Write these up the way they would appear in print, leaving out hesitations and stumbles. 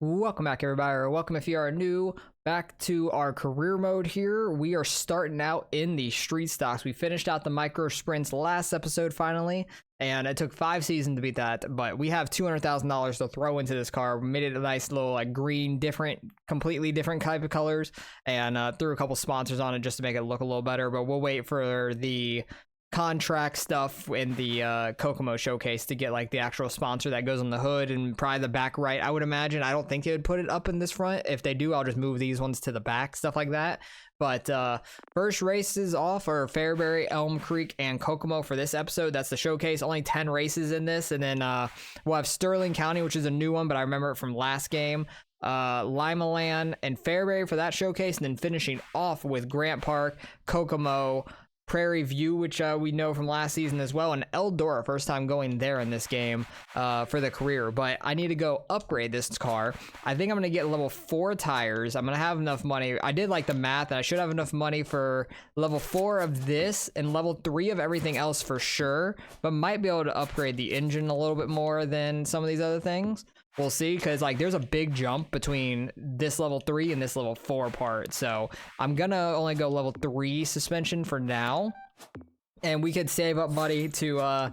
Welcome back, everybody, or welcome if you are new back to our career mode here. We are starting out in the street stocks. We finished out the micro sprints last episode finally, and it took 5 seasons to beat that, but we have $200,000 to throw into this car. We made it a nice little like green, completely different type of colors, and threw a couple sponsors on it just to make it look a little better, but we'll wait for the contract stuff in the Kokomo showcase to get like the actual sponsor that goes on the hood and probably the back right, I would imagine. I don't think they would put it up in this front. If they do, I'll just move these ones to the back, stuff like that. But first races off are Fairbury, Elm Creek, and Kokomo for this episode. That's the showcase. Only 10 races in this, and then we'll have Sterling County, which is a new one, but I remember it from last game. Limaland and Fairbury for that showcase, and then finishing off with Grant Park, Kokomo, Prairie View, which we know from last season as well, and Eldora, first time going there in this game for the career. But I need to go upgrade this car. I think I'm going to get level 4 tires. I'm going to have enough money. I did like the math, and I should have enough money for level 4 of this and level 3 of everything else for sure, but might be able to upgrade the engine a little bit more than some of these other things. We'll see, because like there's a big jump between this level 3 and this level 4 part. So I'm gonna only go level 3 suspension for now, and we could save up money to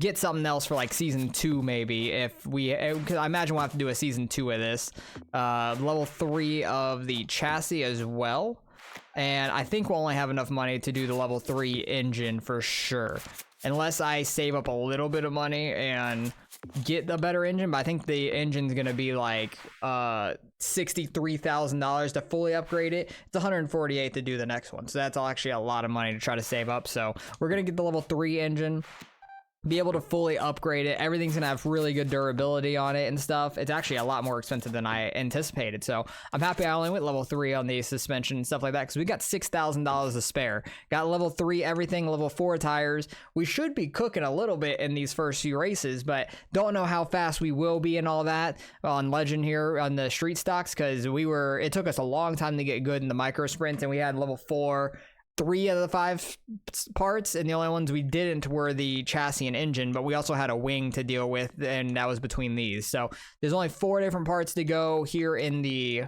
get something else for like season 2 maybe, if we, because I imagine we'll have to do a season 2 of this. Level 3 of the chassis as well, and I think we'll only have enough money to do the level 3 engine for sure, unless I save up a little bit of money and get the better engine. But I think the engine's gonna be like $63,000 to fully upgrade it. It's $148 to do the next one, so that's actually a lot of money to try to save up. So we're gonna get the level 3 engine, be able to fully upgrade it. Everything's gonna have really good durability on it and stuff. It's actually a lot more expensive than I anticipated, so I'm happy I only went level 3 on the suspension and stuff like that, because we got $6,000 to spare. Got level 3 everything, level 4 tires. We should be cooking a little bit in these first few races, but don't know how fast we will be and all that on Legend here on the street stocks, because it took us a long time to get good in the micro sprints, and we had level 4 3 out of the 5 parts, and the only ones we didn't were the chassis and engine, but we also had a wing to deal with, and that was between these. So there's only 4 different parts to go here in the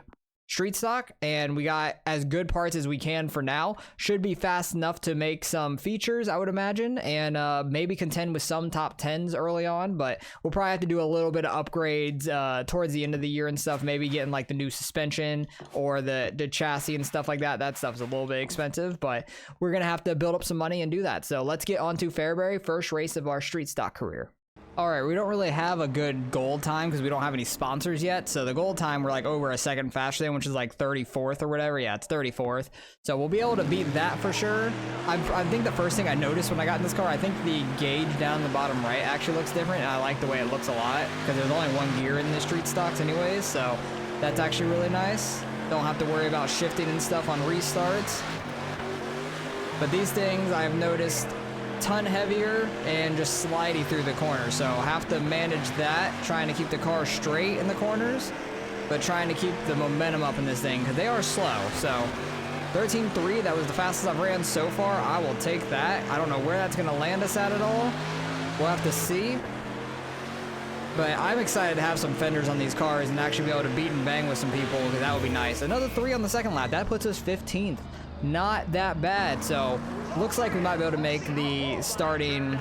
street stock, and we got as good parts as we can for now. Should be fast enough to make some features, I would imagine, and maybe contend with some top 10s early on, but we'll probably have to do a little bit of upgrades towards the end of the year and stuff, maybe getting like the new suspension or the chassis and stuff like that. That stuff's a little bit expensive, but we're gonna have to build up some money and do that. So let's get on to Fairbury, first race of our street stock career. All right, we don't really have a good gold time because we don't have any sponsors yet. So the gold time, we're like over a second faster than, which is like 34th or whatever. Yeah, it's 34th. So we'll be able to beat that for sure. I think the first thing I noticed when I got in this car, I think the gauge down the bottom right actually looks different, and I like the way it looks a lot, because there's only 1 gear in the street stocks anyways. So that's actually really nice. Don't have to worry about shifting and stuff on restarts. But these things I've noticed ton heavier and just slidey through the corners, so have to manage that, trying to keep the car straight in the corners, but trying to keep the momentum up in this thing, because they are slow. So 13.3, that was the fastest I've ran so far. I will take that. I don't know where that's going to land us at all. We'll have to see. But I'm excited to have some fenders on these cars and actually be able to beat and bang with some people, because that would be nice. Another 3 on the second lap. That puts us 15th. Not that bad. So looks like we might be able to make the starting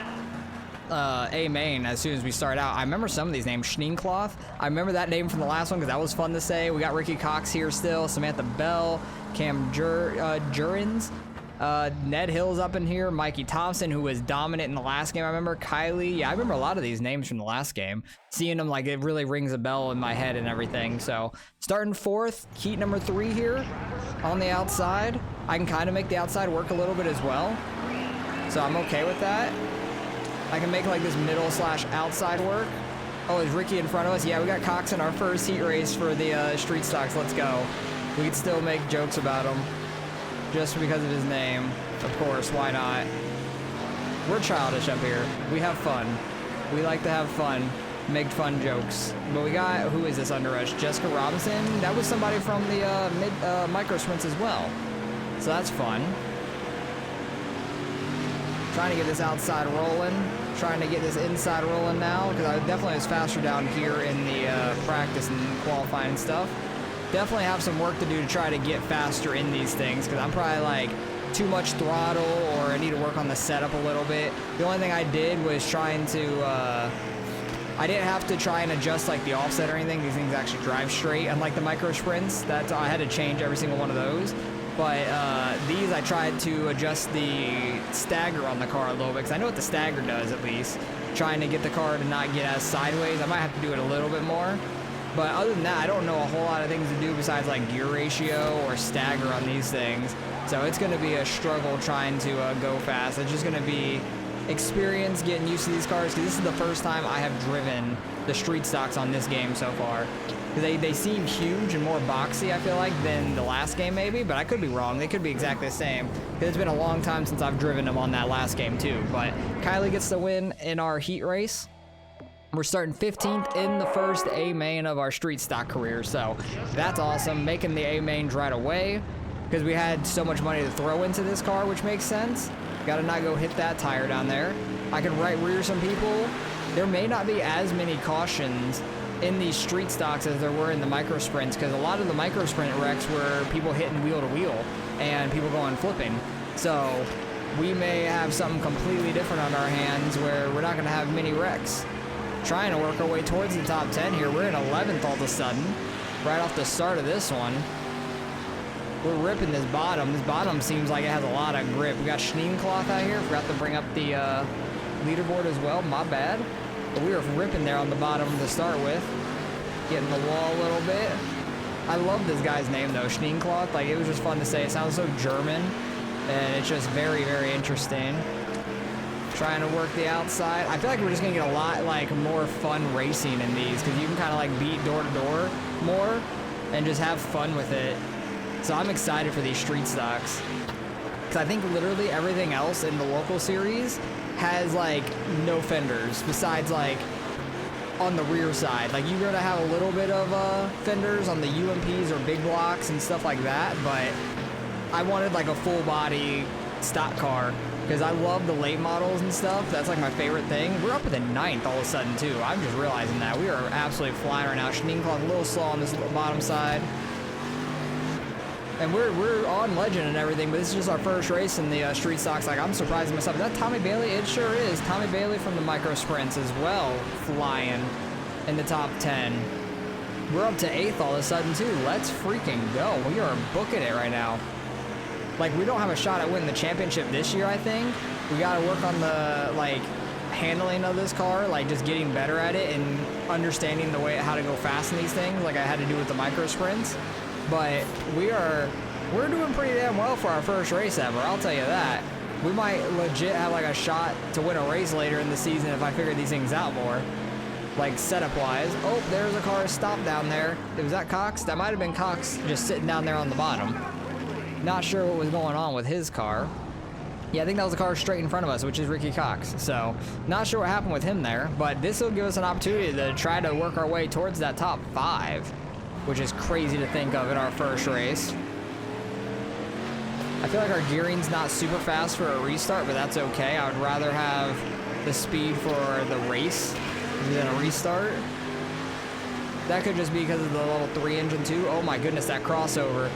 A main as soon as we start out. I remember some of these names. Schneenkloth. I remember that name from the last one because that was fun to say. We got Ricky Cox here still. Samantha Bell. Cam Jurins. Ned Hill's up in here. Mikey Thompson, who was dominant in the last game. I remember Kylie. Yeah, I remember a lot of these names from the last game. Seeing them, like, it really rings a bell in my head and everything. So starting 4th, heat number 3 here on the outside. I can kind of make the outside work a little bit as well, so I'm okay with that. I can make like this middle / outside work. Oh, is Ricky in front of us? Yeah, we got Cox in our first heat race for the street stocks. Let's go. We can still make jokes about him just because of his name. Of course, why not? We're childish up here. We have fun. We like to have fun, make fun jokes. But we got, who is this under us? Jessica Robinson. That was somebody from the micro sprints as well. So that's fun. Trying to get this outside rolling. Trying to get this inside rolling now, because I definitely was faster down here in the practice and qualifying and stuff. Definitely have some work to do to try to get faster in these things, because I'm probably like too much throttle, or I need to work on the setup a little bit. The only thing I did was trying to, I didn't have to try and adjust like the offset or anything. These things actually drive straight, unlike the micro sprints. I had to change every single one of those. But these, I tried to adjust the stagger on the car a little bit, because I know what the stagger does at least. Trying to get the car to not get as sideways. I might have to do it a little bit more. But other than that, I don't know a whole lot of things to do besides like gear ratio or stagger on these things. So it's going to be a struggle trying to go fast. It's just going to be experience getting used to these cars, because this is the first time I have driven the street stocks on this game so far. They seem huge and more boxy, I feel like, than the last game maybe, but I could be wrong. They could be exactly the same, because it's been a long time since I've driven them on that last game too. But Kylie gets the win in our heat race. We're starting 15th in the first A main of our street stock career, so that's awesome. Making the A mains right away, because we had so much money to throw into this car, which makes sense. Gotta not go hit that tire down there. I can right rear some people. There may not be as many cautions in these street stocks as there were in the micro sprints, because a lot of the micro sprint wrecks were people hitting wheel to wheel and people going flipping. So we may have something completely different on our hands where we're not going to have many wrecks. Trying to work our way towards the top 10 here. We're in 11th all of a sudden, right off the start of this one. We're ripping this bottom. This bottom seems like it has a lot of grip. We got Schneen cloth out here. Forgot to bring up the leaderboard as well. My bad. But we were ripping there on the bottom to start with. Getting the wall a little bit. I love this guy's name though, Schneen cloth. Like, it was just fun to say. It sounds so German. And it's just very, very interesting. Trying to work the outside. I feel like we're just gonna get a lot like more fun racing in these, because you can kind of like beat door to door more and just have fun with it. So I'm excited for these street stocks, because I think literally everything else in the local series has like no fenders besides like on the rear side. Like, you're gonna have a little bit of fenders on the UMPs or big blocks and stuff like that, but I wanted like a full body stock car, because I love the late models and stuff. That's like my favorite thing. We're up at the 9th all of a sudden too. I'm just realizing that we are absolutely flying right now. Schneen cloth a little slow on this bottom side. And we're on Legend and everything, but this is just our first race in the street stocks. Like, I'm surprised myself. Is that Tommy Bailey? It sure is. Tommy Bailey from the micro sprints as well, flying in the top 10. We're up to 8th all of a sudden too. Let's freaking go. We are booking it right now. Like, we don't have a shot at winning the championship this year, I think. We got to work on the like handling of this car, like just getting better at it and understanding the way how to go fast in these things, like I had to do with the micro sprints. But we're doing pretty damn well for our first race ever, I'll tell you that. We might legit have like a shot to win a race later in the season if I figure these things out more, like setup wise. Oh, there's a car stopped down there. Was that Cox? That might have been Cox just sitting down there on the bottom. Not sure what was going on with his car. Yeah, I think that was the car straight in front of us, which is Ricky Cox. So, not sure what happened with him there, but this will give us an opportunity to try to work our way towards that top 5, which is crazy to think of in our first race. I feel like our gearing's not super fast for a restart, but that's okay. I would rather have the speed for the race than a restart. That could just be because of the level 3 engine too. Oh my goodness, that crossover.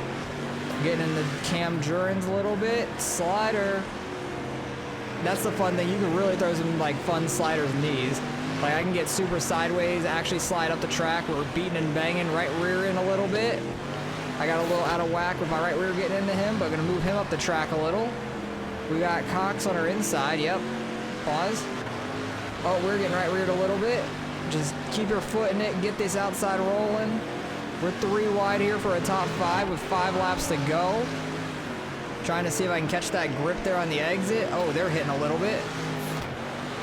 Getting in the cam Jurens a little bit. Slider. That's the fun thing. You can really throw some like fun sliders in these. Like, I can get super sideways, actually slide up the track. We're beating and banging, right rear in a little bit. I got a little out of whack with my right rear getting into him, but gonna move him up the track a little. We got Cox on our inside, yep. Pause. Oh, we're getting right reared a little bit. Just keep your foot in it and get this outside rolling. We're 3 wide here for a top 5 with 5 laps to go. Trying to see if I can catch that grip there on the exit. Oh, they're hitting a little bit.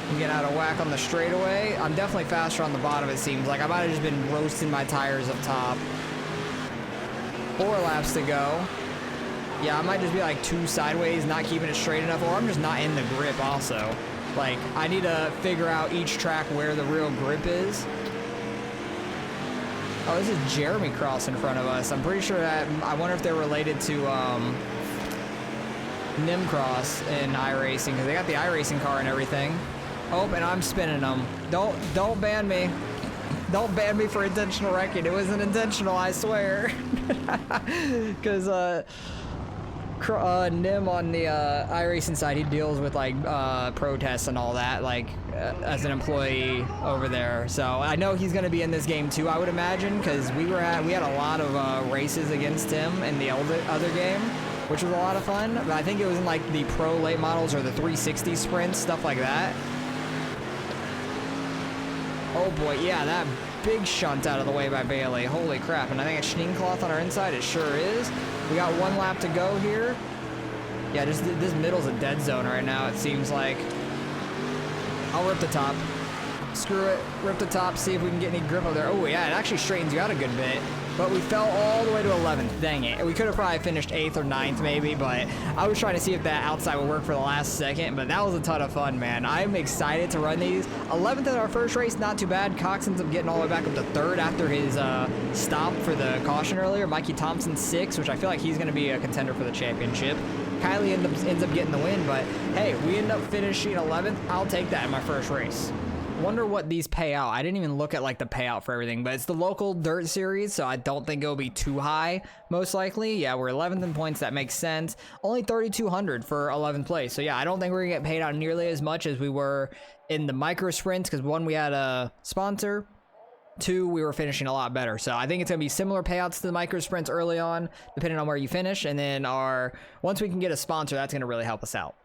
I'm getting out of whack on the straightaway. I'm definitely faster on the bottom, it seems like. I might have just been roasting my tires up top. 4 laps to go. Yeah, I might just be like 2 sideways, not keeping it straight enough, or I'm just not in the grip also. Like, I need to figure out each track where the real grip is. Oh, this is Jeremy Cross in front of us. I'm pretty sure that, I wonder if they're related to Nimcross in iRacing, because they got the iRacing car and everything. Oh, and I'm spinning them. Don't ban me. Don't ban me for intentional wrecking. It wasn't intentional, I swear. Because Nim on the iRacing side, he deals with like protests and all that, like as an employee over there. So I know he's gonna be in this game too, I would imagine, because we had a lot of races against him in the other game, which was a lot of fun. But I think it was in like the pro late models or the 360 sprints, stuff like that. Oh boy, yeah, that big shunt out of the way by Bailey. Holy crap, and I think it's Schneencloth on our inside. It sure is. We got 1 lap to go here. Yeah, just this middle's a dead zone right now, it seems like. I'll rip the top. Screw it, rip the top, see if we can get any grip over there. Oh yeah, it actually straightens you out a good bit. But we fell all the way to 11th, dang it. We could have probably finished 8th or 9th maybe, but I was trying to see if that outside would work for the last second, but that was a ton of fun, man. I'm excited to run these. 11th in our first race, not too bad. Cox ends up getting all the way back up to 3rd after his stop for the caution earlier. Mikey Thompson 6th, which I feel like he's gonna be a contender for the championship. Kylie ends up getting the win, but hey, we end up finishing 11th. I'll take that in my first race. Wonder what these pay out. I didn't even look at like the payout for everything, but it's the local dirt series, so I don't think it'll be too high, most likely. Yeah, we're 11th in points, that makes sense. Only 3,200 for 11th place. So yeah, I don't think we're gonna get paid out nearly as much as we were in the micro sprints, because 1, we had a sponsor, 2, we were finishing a lot better. So I think it's gonna be similar payouts to the micro sprints early on, depending on where you finish, and then once we can get a sponsor, that's gonna really help us out.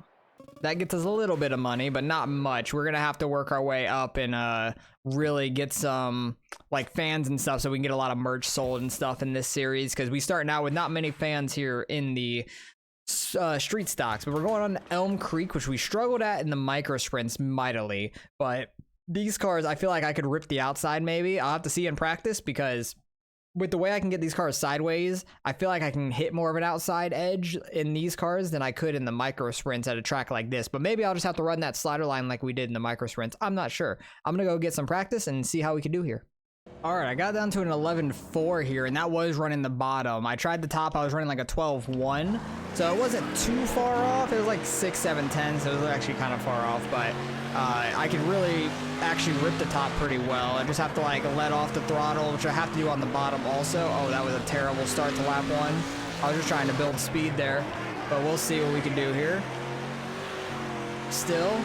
That gets us a little bit of money, but not much. We're gonna have to work our way up and really get some like fans and stuff, so we can get a lot of merch sold and stuff in this series, because we starting out with not many fans here in the street stocks. But we're going on Elm Creek, which we struggled at in the micro sprints mightily. But these cars, I feel like I could rip the outside maybe. I'll have to see in practice, because with the way I can get these cars sideways, I feel like I can hit more of an outside edge in these cars than I could in the micro sprints at a track like this. But maybe I'll just have to run that slider line like we did in the micro sprints. I'm not sure. I'm gonna go get some practice and see how we can do here. All right, I got down to an 11.4 here, and that was running the bottom. I tried the top, I was running like a 12.1, so it wasn't too far off. It was like 6, 7, 10, so it was actually kind of far off, but I can really actually rip the top pretty well. I just have to like let off the throttle, which I have to do on the bottom also. Oh, that was a terrible start to lap 1. I was just trying to build speed there, but we'll see what we can do here. Still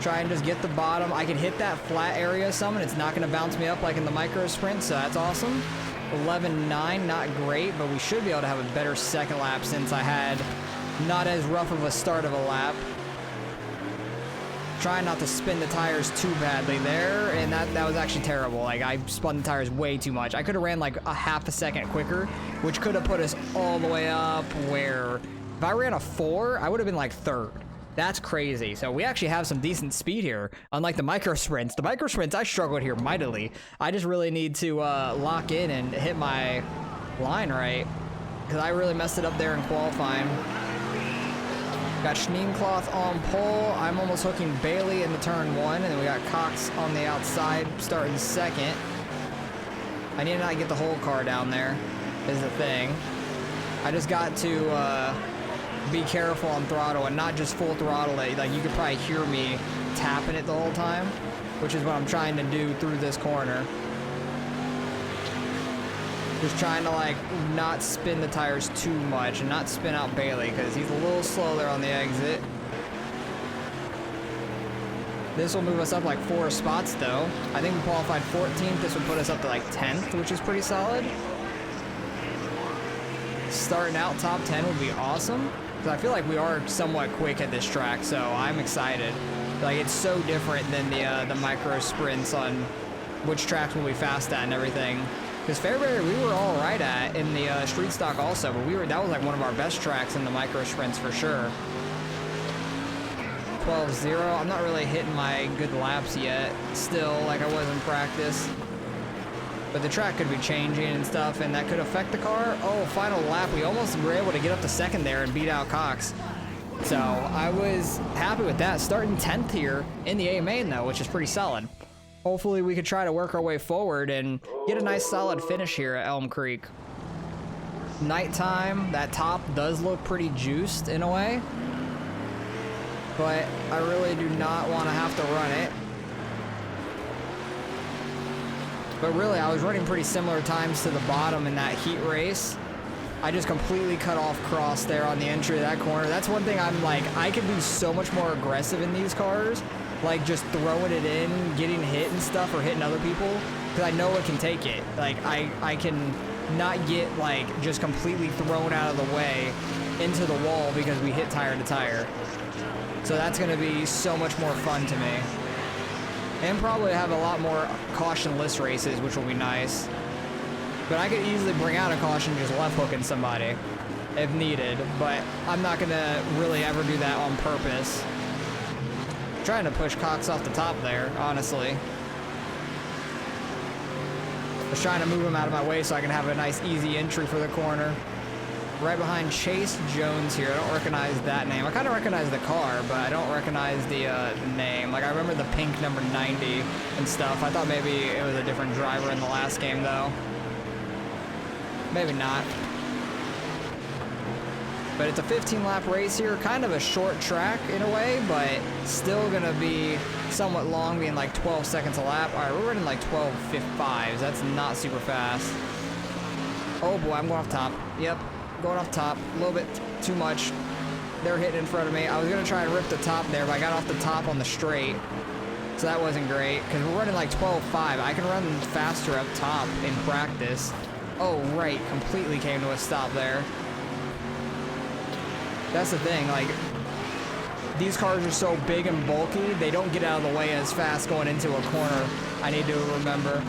try and just get the bottom. I can hit that flat area some, and it's not going to bounce me up like in the micro sprint, so that's awesome. 11.9, not great, but we should be able to have a better second lap since I had not as rough of a start of a lap. Trying not to spin the tires too badly there, and that was actually terrible. Like, I spun the tires way too much. I could have ran like a half a second quicker, which could have put us all the way up where if I ran a 4, I would have been like 3rd. That's crazy. So we actually have some decent speed here, unlike the micro sprints. The micro sprints, I struggled here mightily. I just really need to lock in and hit my line right, because I really messed it up there in qualifying. Got Schneencloth on pole. I'm almost hooking Bailey in the turn 1, and then we got Cox on the outside starting 2nd. I need to not get the whole car down there is the thing. I just got to be careful on throttle and not just full throttle it. Like, you could probably hear me tapping it the whole time, which is what I'm trying to do through this corner. Just trying to like not spin the tires too much and not spin out Bailey, because he's a little slow there on the exit. This will move us up like 4 spots though. I think we qualified 14th. This would put us up to like 10th, which is pretty solid. Starting out top 10 would be awesome, because I feel like we are somewhat quick at this track, so I'm excited. Like, it's so different than the micro sprints on which tracks we'll be fast at and everything. Because Fairbury we were all right at in the street stock also, but that was like one of our best tracks in the micro sprints for sure. 12.0. I'm not really hitting my good laps yet, still, like I was in practice. But the track could be changing and stuff, and that could affect the car. Oh, final lap. We almost were able to get up to 2nd there and beat out Cox. So I was happy with that. Starting 10th here in the A main though, which is pretty solid. Hopefully we could try to work our way forward and get a nice solid finish here at Elm Creek. Nighttime, that top does look pretty juiced in a way. but I really do not want to have to run it. But really, I was running pretty similar times to the bottom in that heat race. I just completely cut off cross there on the entry of that corner. That's one thing I'm like, I could be so much more aggressive in these cars, like just throwing it in, getting hit and stuff, or hitting other people, because I know it can take it. Like, I can not get like just completely thrown out of the way into the wall because we hit tire to tire. So that's going to be so much more fun to me. And probably have a lot more cautionless races, which will be nice. But I could easily bring out a caution just left hooking somebody if needed, but I'm not going to really ever do that on purpose. I'm trying to push Cox off the top there, honestly. Just trying to move him out of my way so I can have a nice easy entry for the corner. Right behind Chase Jones here. I don't recognize that name. I kind of recognize the car, but I don't recognize the name. Like, I remember the pink number 90 and stuff. I thought maybe it was a different driver in the last game, though. Maybe not. But it's a 15-lap race here. Kind of a short track in a way, but still going to be somewhat long, being like 12 seconds a lap. All right, we're running like 12.55s. That's not super fast. Oh, boy, I'm going off top. Yep. Going off top, a little bit too much. They're hitting in front of me. I was gonna try and rip the top there, but I got off the top on the straight, so that wasn't great, because we're running like 12.5. I can run faster up top in practice. Oh, right, completely came to a stop there. That's the thing, like, these cars are so big and bulky, they don't get out of the way as fast going into a corner. I need to remember.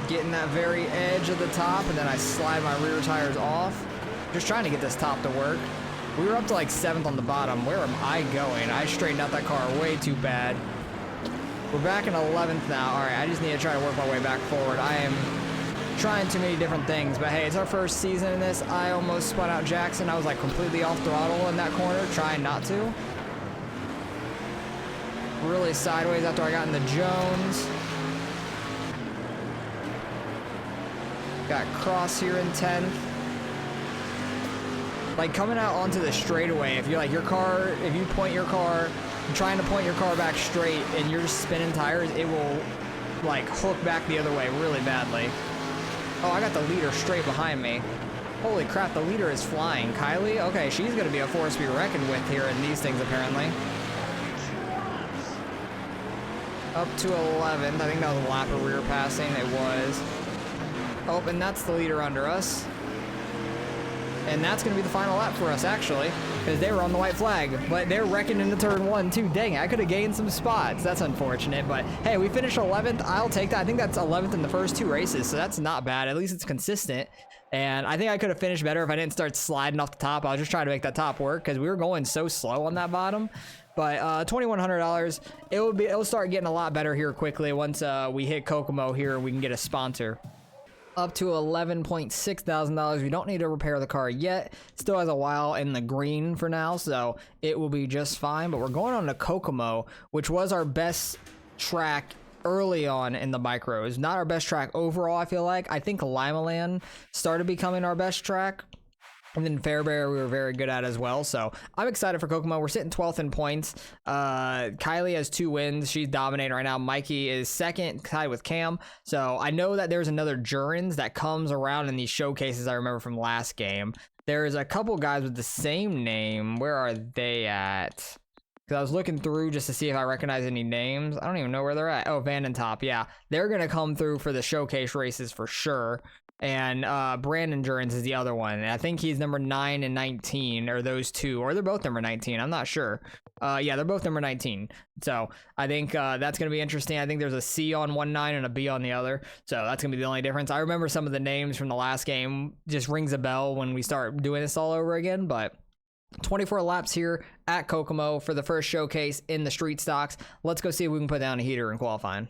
Getting that very edge of the top, and then I slide my rear tires off. Just trying to get this top to work. We were up to like 7th on the bottom. Where am I going? I straightened out that car way too bad. We're back in 11th now. All right, I just need to try to work my way back forward. I am trying too many different things, but hey, it's our first season in this. I almost spun out Jackson. I was like completely off throttle in that corner, trying not to. Really sideways after I got in the Jones. Got Cross here in 10th. Like, coming out onto the straightaway, if you're like your car, if you point your car, you're trying to point your car back straight and you're just spinning tires, it will like hook back the other way really badly. Oh, I got the leader straight behind me. Holy crap, the leader is flying. Kylie? Okay, she's gonna be a force to be reckoned with here in these things apparently. Up to 11th. I think that was a lap of rear passing. It was. Oh, and that's the leader under us. And that's going to be the final lap for us, actually, because they were on the white flag. But they're wrecking into turn 1, too. Dang, I could have gained some spots. That's unfortunate. But, hey, we finished 11th. I'll take that. I think that's 11th in the first 2 races, so that's not bad. At least it's consistent. And I think I could have finished better if I didn't start sliding off the top. I was just trying to make that top work because we were going so slow on that bottom. But $2,100, it'll start getting a lot better here quickly once we hit Kokomo here and we can get a sponsor. Up to $11.6 thousand. We don't need to repair the car yet. Still has a while in the green for now, so it will be just fine. But we're going on to Kokomo, which was our best track early on in the micros. Not our best track overall, I feel like. I think Limaland started becoming our best track. And then Fairbury we were very good at as well. So I'm excited for Kokomo. We're sitting 12th in points. Kylie has 2 wins. She's dominating right now. Mikey is 2nd, tied with Cam. So I know that there's another Jurens that comes around in these showcases I remember from last game. There's a couple guys with the same name. Where are they at? Because I was looking through just to see if I recognize any names. I don't even know where they're at. Oh, Vandentop. Yeah, they're going to come through for the showcase races for sure. And Brandon Jurens is the other one. And I think he's number 9 and 19, or those two, or they're both number 19. I'm not sure. Yeah, they're both number 19. So I think that's going to be interesting. I think there's a C on one 9 and a B on the other. So that's going to be the only difference. I remember some of the names from the last game. Just rings a bell when we start doing this all over again. But 24 laps here at Kokomo for the first showcase in the street stocks. Let's go see if we can put down a heater in qualifying.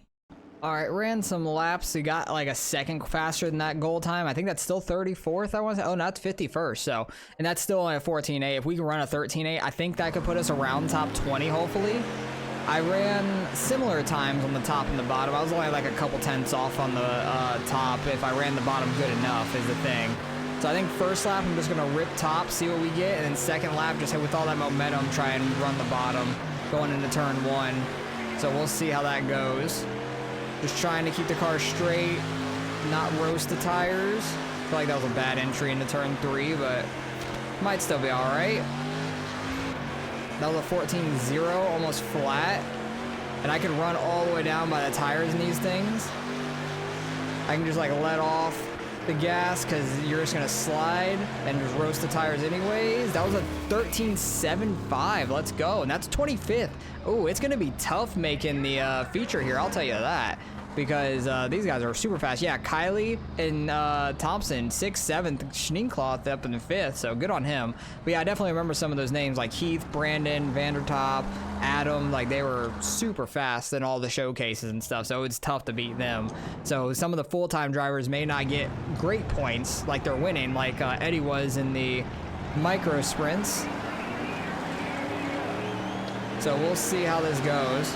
All right, ran some laps. We got like a second faster than that goal time. I think that's still 34th. I want to say. Oh, no, that's 51st. So, and that's still only a 14.8. If we can run a 13.8, I think that could put us around top 20, hopefully. I ran similar times on the top and the bottom. I was only like a couple tenths off on the top if I ran the bottom good enough is the thing. So I think first lap, I'm just gonna rip top, see what we get, and then second lap, just hit with all that momentum, try and run the bottom going into turn 1. So we'll see how that goes. Just trying to keep the car straight, not roast the tires. I feel like that was a bad entry into turn 3, but might still be all right. That was a 14.0, almost flat. And I can run all the way down by the tires in these things. I can just like let off the gas because you're just gonna slide and just roast the tires anyways. That was a 13.75. Let's go. And that's 25th. Oh, it's gonna be tough making the feature here, I'll tell you that, because these guys are super fast. Yeah, Kylie and Thompson, 6th, 7th, Schneekloth up in the 5th, so good on him. But yeah, I definitely remember some of those names like Heath, Brandon, Vandertop, Adam. Like, they were super fast in all the showcases and stuff, so it's tough to beat them. So some of the full-time drivers may not get great points like they're winning, like Eddie was in the micro sprints. So we'll see how this goes.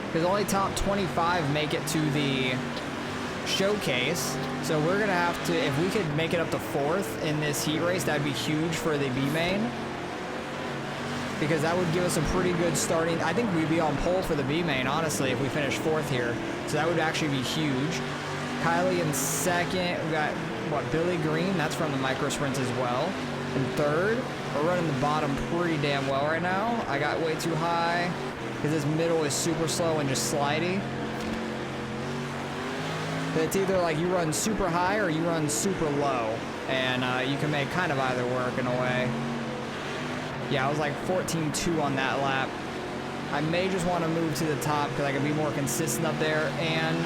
Because only top 25 make it to the showcase. So we're going to have to, if we could make it up to 4th in this heat race, that'd be huge for the B main. Because that would give us a pretty good starting. I think we'd be on pole for the B main, honestly, if we finish 4th here. So that would actually be huge. Kylie in 2nd. We got, what, Billy Green? That's from the micro sprints as well. In 3rd. We're running the bottom pretty damn well right now. I got way too high because this middle is super slow and just slidey. But it's either like you run super high or you run super low, and you can make kind of either work in a way. Yeah, I was like 14.2 on that lap. I may just want to move to the top because I can be more consistent up there, and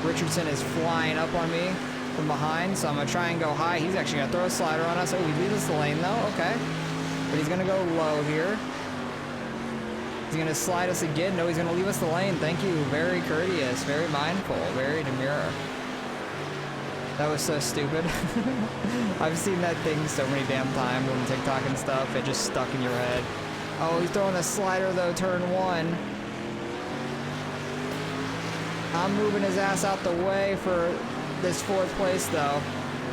Richardson is flying up on me from behind, so I'm going to try and go high. He's actually going to throw a slider on us. Oh, he leaves us the lane though, okay. But he's going to go low here. He's going to slide us again. No, he's going to leave us the lane. Thank you. Very courteous, very mindful, very demure. That was so stupid. I've seen that thing so many damn times on TikTok and stuff. It just stuck in your head. Oh, he's throwing a slider though, turn 1. I'm moving his ass out the way for this 4th place though.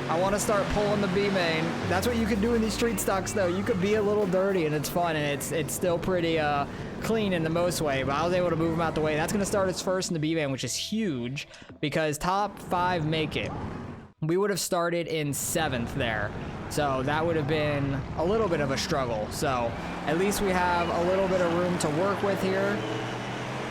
I want to start pulling the B main. That's what you can do in these street stocks though. You could be a little dirty and it's fun, and it's still pretty clean in the most way, but I was able to move him out the way. That's going to start us first in the B main, which is huge because top 5 make it. We would have started in 7th there. So that would have been a little bit of a struggle. So at least we have a little bit of room to work with here.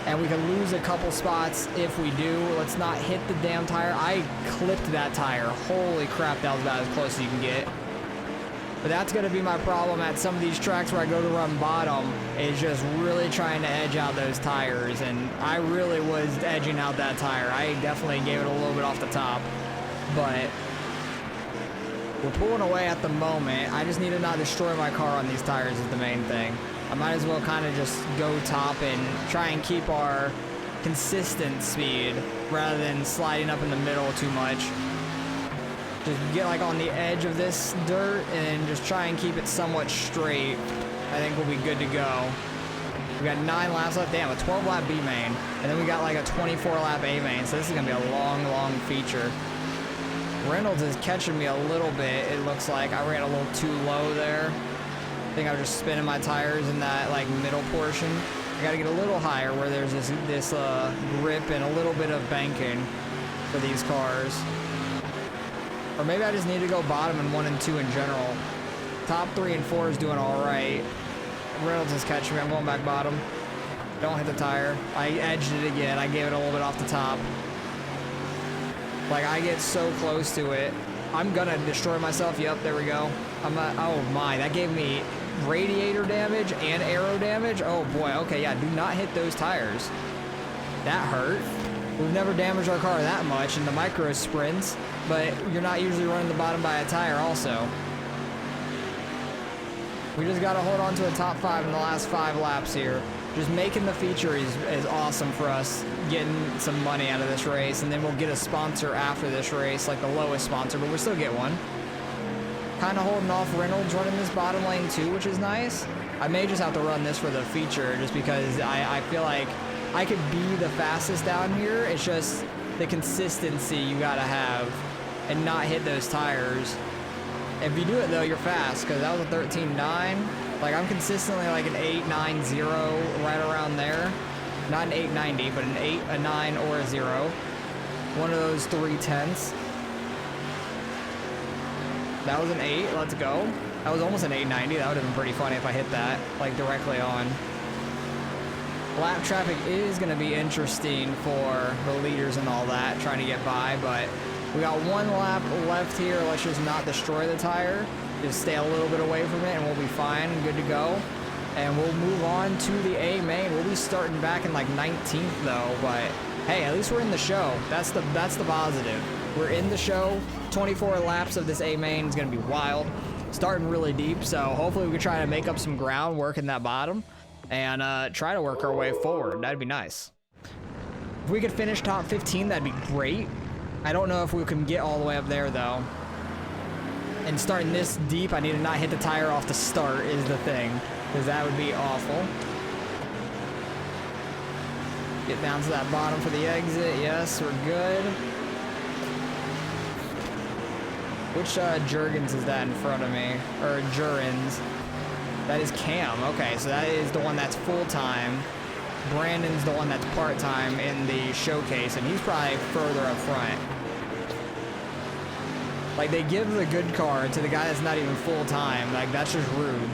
And we can lose a couple spots if we do. Let's not hit the damn tire. I clipped that tire. Holy crap, that was about as close as you can get. But that's going to be my problem at some of these tracks where I go to run bottom, is just really trying to edge out those tires. And I really was edging out that tire. I definitely gave it a little bit off the top. But we're pulling away at the moment. I just need to not destroy my car on these tires is the main thing. I might as well kind of just go top and try and keep our consistent speed rather than sliding up in the middle too much. Just get like on the edge of this dirt and just try and keep it somewhat straight. I think we'll be good to go. We got 9 laps left. Damn, a 12 lap B main. And then we got like a 24 lap A main. So this is going to be a long, long feature. Reynolds is catching me a little bit, it looks like. I ran a little too low there. I think I was just spinning my tires in that like middle portion. I got to get a little higher where there's this grip and a little bit of banking for these cars. Or maybe I just need to go bottom in 1 and 2 in general. Top 3 and 4 is doing all right. Reynolds is catching me. I'm going back bottom. Don't hit the tire. I edged it again. I gave it a little bit off the top. Like, I get so close to it. I'm gonna destroy myself. Yep, there we go. I'm not, oh my, that gave me radiator damage and aero damage. Oh boy, okay, yeah, do not hit those tires. That hurt. We've never damaged our car that much in the micro sprints, but you're not usually running the bottom by a tire also. We just gotta hold on to a top 5 in the last 5 laps here. Just making the feature is awesome for us, getting some money out of this race, and then we'll get a sponsor after this race, like the lowest sponsor, but we'll still get one. Kind of holding off Reynolds running this bottom lane too, which is nice. I may just have to run this for the feature just because I feel like I could be the fastest down here. It's just the consistency you gotta have and not hit those tires. If you do it though, you're fast, because that was a 13.9. Like, I'm consistently like an 8.90, right around there. Not an 8.90, but an 8, a 9, or a 0. One of those 3/10s. That was an 8, let's go. That was almost an 8.90, that would have been pretty funny if I hit that, like, directly on. Lap traffic is going to be interesting for the leaders and all that, trying to get by, but we got one lap left here. Let's just not destroy the tire. Just stay a little bit away from it and we'll be fine and good to go. And we'll move on to the A main. We'll be starting back in like 19th though, but hey, at least we're in the show. That's the positive. We're in the show. 24 laps of this A main is going to be wild. Starting really deep, so hopefully we can try to make up some ground working that bottom and try to work our way forward. That'd be nice. If we could finish top 15, that'd be great. I don't know if we can get all the way up there though. And starting this deep, I need to not hit the tire off the start is the thing, because that would be awful. Get down to that bottom for the exit. Yes, we're good. Which Jurgens is that in front of me? Or Jurgens? That is Cam. Okay, so that is the one that's full-time. Brandon's the one that's part-time in the showcase, and he's probably further up front. Like, they give the good car to the guy that's not even full-time. Like, that's just rude.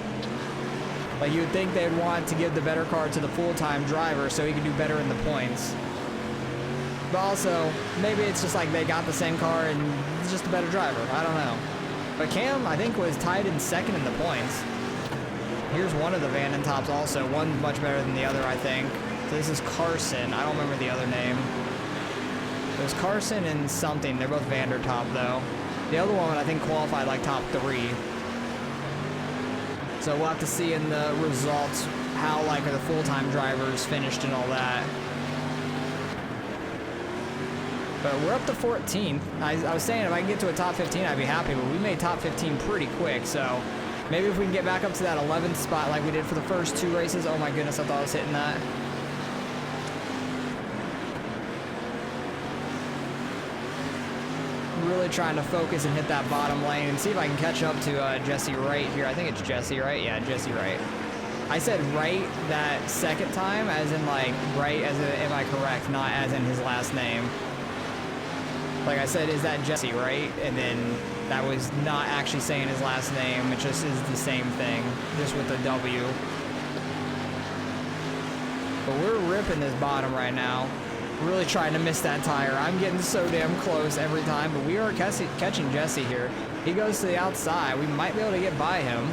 Like, you would think they'd want to give the better car to the full-time driver so he could do better in the points. But also, maybe it's just like they got the same car and it's just a better driver. I don't know. But Cam, I think, was tied in second in the points. Here's one of the Vanden Tops also. One much better than the other, I think. So this is Carson. I don't remember the other name. It was Carson and something. They're both Vander Top, though. The other one, I think, qualified like top 3. So we'll have to see in the results how, like, the full-time drivers finished and all that. But we're up to 14th. I was saying if I can get to a top 15, I'd be happy, but we made top 15 pretty quick, so maybe if we can get back up to that 11th spot like we did for the first 2 races. Oh my goodness, I thought I was hitting that. Really trying to focus and hit that bottom lane and see if I can catch up to Jesse Wright here. I think it's Jesse, right? Yeah, Jesse Wright. I said Wright that second time, as in like Wright as in, am I correct, not as in his last name. Like I said, is that Jesse, right? And then that was not actually saying his last name. It just is the same thing, just with the W. But we're ripping this bottom right now. Really trying to miss that tire. I'm getting so damn close every time, but we are catching Jesse here. He goes to the outside. We might be able to get by him.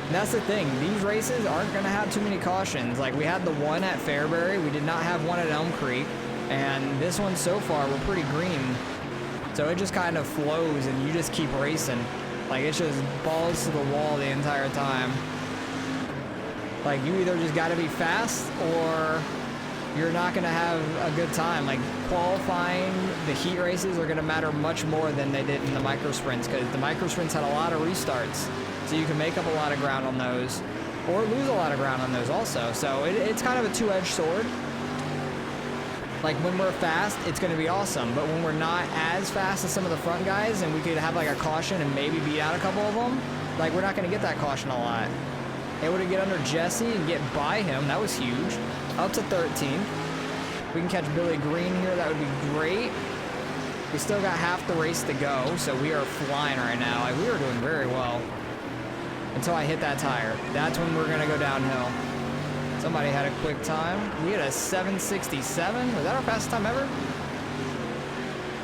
And that's the thing. These races aren't going to have too many cautions. Like, we had the one at Fairbury. We did not have one at Elm Creek. And this one so far, we're pretty green. So it just kind of flows and you just keep racing. Like, it's just balls to the wall the entire time. Like, you either just got to be fast or you're not going to have a good time. Like, qualifying, the heat races are going to matter much more than they did in the micro sprints, because the micro sprints had a lot of restarts. So you can make up a lot of ground on those or lose a lot of ground on those also. So it's kind of a two-edged sword. Like, when we're fast, it's going to be awesome. But when we're not as fast as some of the front guys and we could have like a caution and maybe beat out a couple of them, like, we're not going to get that caution a lot. Able to get under Jesse and get by him. That was huge. Up to 13. We can catch Billy Green here. That would be great. We still got half the race to go, so we are flying right now. Like, we are doing very well. Until I hit that tire. That's when we're going to go downhill. Somebody had a quick time. We had a 7:67. Was that our fastest time ever?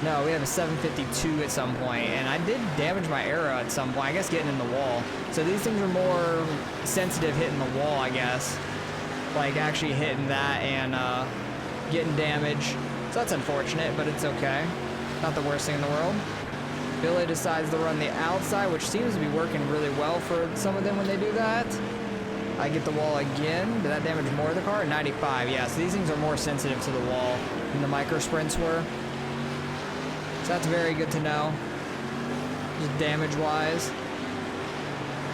No, we had a 7:52 at some point, and I did damage my arrow at some point, I guess getting in the wall. So these things are more sensitive hitting the wall, I guess. Like, actually hitting that and getting damage. So that's unfortunate, but it's okay. Not the worst thing in the world. Billy decides to run the outside, which seems to be working really well for some of them when they do that. I get the wall again. Did that damage more of the car? 95, yeah. So these things are more sensitive to the wall than the micro sprints were. So that's very good to know. Just damage-wise.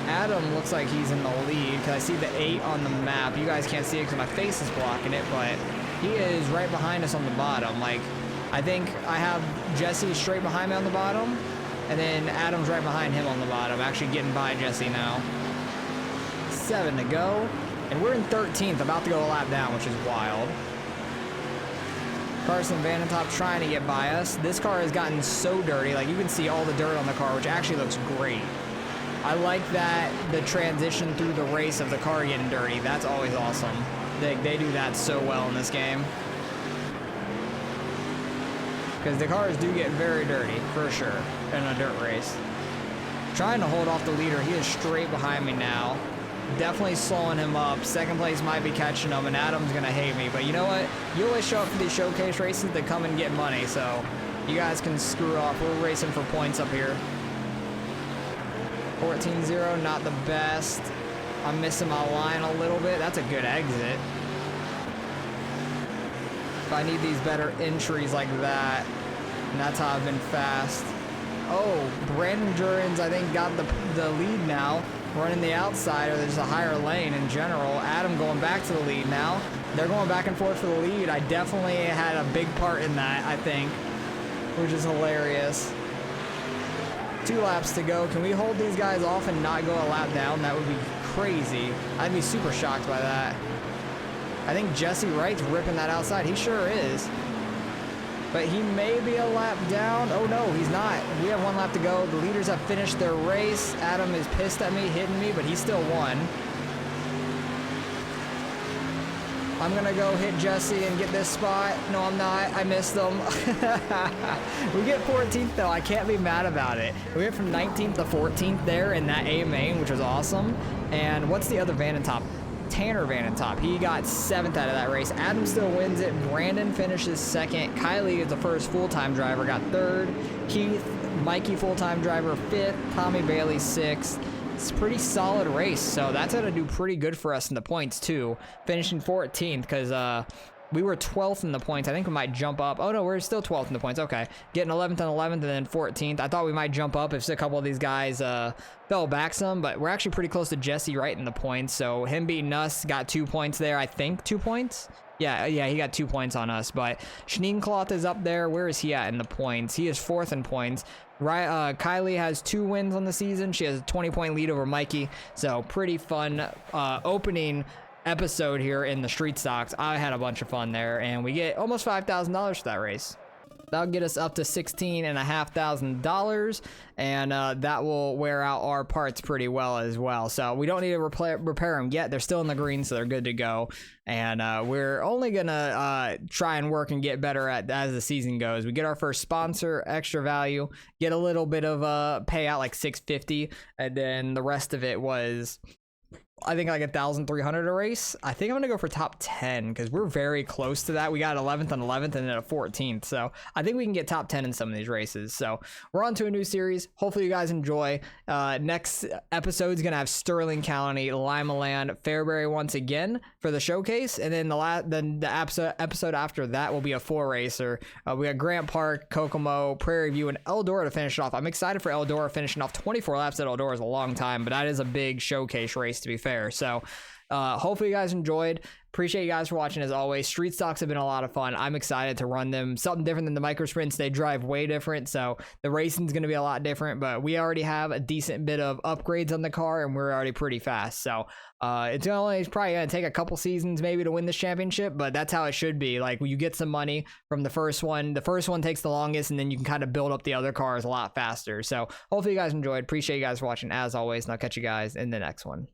Adam looks like he's in the lead because I see the 8 on the map. You guys can't see it because my face is blocking it, but he is right behind us on the bottom. Like, I think I have Jesse straight behind me on the bottom, and then Adam's right behind him on the bottom, actually getting by Jesse now. 7 to go, and we're in 13th, about to go a lap down, which is wild. Carson Vanentop trying to get by us. This car has gotten so dirty, like you can see all the dirt on the car, which actually looks great. I like that, the transition through the race of the car getting dirty. That's always awesome. They do that so well in this game. Because the cars do get very dirty, for sure, in a dirt race. Trying to hold off the leader. He is straight behind me now. Definitely slowing him up. Second place might be catching him, and Adam's going to hate me. But you know what? You always show up for these showcase races to come and get money, so you guys can screw off. We're racing for points up here. 14-0, not the best. I'm missing my line a little bit. That's a good exit. If I need these better entries like that, and that's how I've been fast. Oh, Brandon Jurgens, I think, got the lead now, running the outside, or there's a higher lane in general. Adam going back to the lead now. They're going back and forth for the lead. I definitely had a big part in that, I think, which is hilarious. 2 laps to go. Can we hold these guys off and not go a lap down? That would be crazy. I'd be super shocked by that. I think Jesse Wright's ripping that outside. He sure is. But he may be a lap down. Oh no, he's not. We have 1 lap to go. The leaders have finished their race. Adam is pissed at me, hitting me, but he still won. I'm gonna go hit Jesse and get this spot. No, I'm not. I missed them. We get 14th though. I can't be mad about it. We went from 19th to 14th there in that A main, which was awesome. And what's the other Vanentop? Tanner Vanentop. He got 7th out of that race. Adam still wins it. Brandon finishes 2nd. Kylie is the first full-time driver, got 3rd. Keith, Mikey full-time driver, 5th. Tommy Bailey 6th. It's a pretty solid race, so that's going to do pretty good for us in the points too. Finishing 14th because we were 12th in the points. I think we might jump up. Oh no, we're still 12th in the points. Okay, getting 11th and 11th and then 14th. I thought we might jump up if a couple of these guys fell back some, but we're actually pretty close to Jesse Wright in the points. So him beating us got 2 points there. I think 2 points. Yeah, he got 2 points on us, but Schneenkloth is up there. Where is he at in the points? He is 4th in points. Right, Kylie has 2 wins on the season. She has a 20-point lead over Mikey. So pretty fun opening episode here in the Street Stocks. I had a bunch of fun there, and we get almost $5,000 for that race. That'll get us up to $16,500, and that will wear out our parts pretty well as well. So we don't need to repair them yet. They're still in the green, so they're good to go. And we're only gonna try and work and get better at as the season goes. We get our first sponsor, Extra Value, get a little bit of a payout like $650, and then the rest of it was, I think, like 1,300 a race. I think I'm gonna go for top 10 because we're very close to that. We got 11th and 11th and then a 14th, so I think we can get top 10 in some of these races. So we're on to a new series. Hopefully you guys enjoy. Next episode is gonna have Sterling County, Limaland, Fairbury once again for the showcase, and then the episode after that will be a 4-racer. We got Grant Park, Kokomo, Prairie View, and Eldora to finish it off. I'm excited for Eldora finishing off 24 laps at Eldora is a long time, but that is a big showcase race to be fair. So hopefully you guys enjoyed. Appreciate you guys for watching as always. Street stocks have been a lot of fun. I'm excited to run them. Something different than the micro sprints. They drive way different, so the racing's going to be a lot different, but we already have a decent bit of upgrades on the car and we're already pretty fast. So it's probably going to take a couple seasons maybe to win this championship, but that's how it should be. Like, you get some money from the first one. The first one takes the longest, and then you can kind of build up the other cars a lot faster. So hopefully you guys enjoyed. Appreciate you guys for watching as always, and I'll catch you guys in the next one.